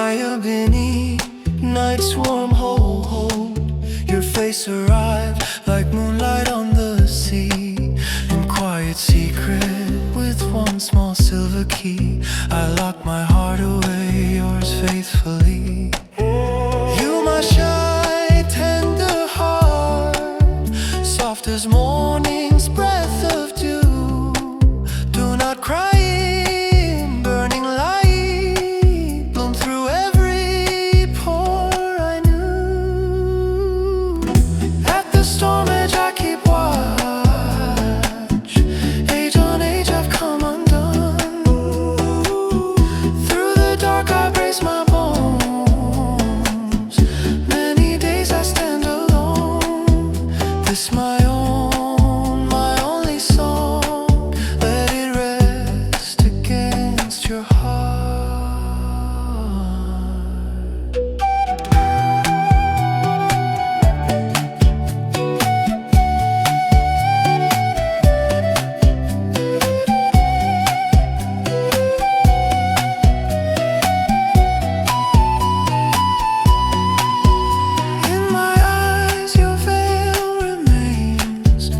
Mayabini, night's warm hold. Your face arrived like moonlight on the sea. In quiet secret, with one small silver key, I lock my heart away, yours faithfully. You, my shy, tender heart, soft as morning's breath of dew. Do not cry. This my own, my only song, let it rest against your heart. In my eyes, your veil remains.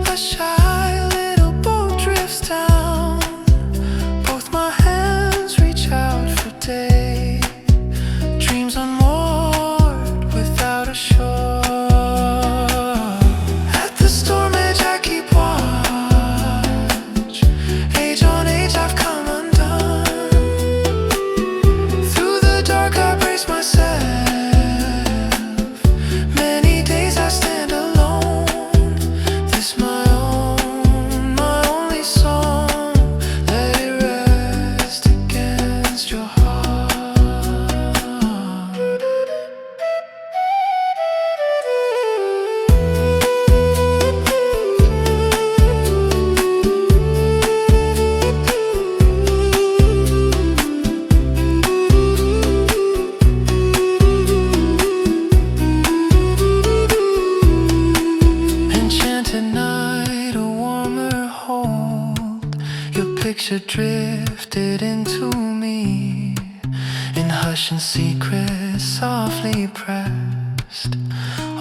A shy little boat drifts down. Both my hands reach out for day. Dreams unmoored without a shore. At the storm edge I keep watch. Age on age I've come undone. Through the dark I brace myself. Many days I stand alone. This my own, my only song, let it rest against your heart. Enchanted night, a warmer hold. Your picture drifted into me. In hush and secret, softly pressed.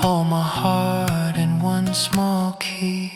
All my heart in one small key.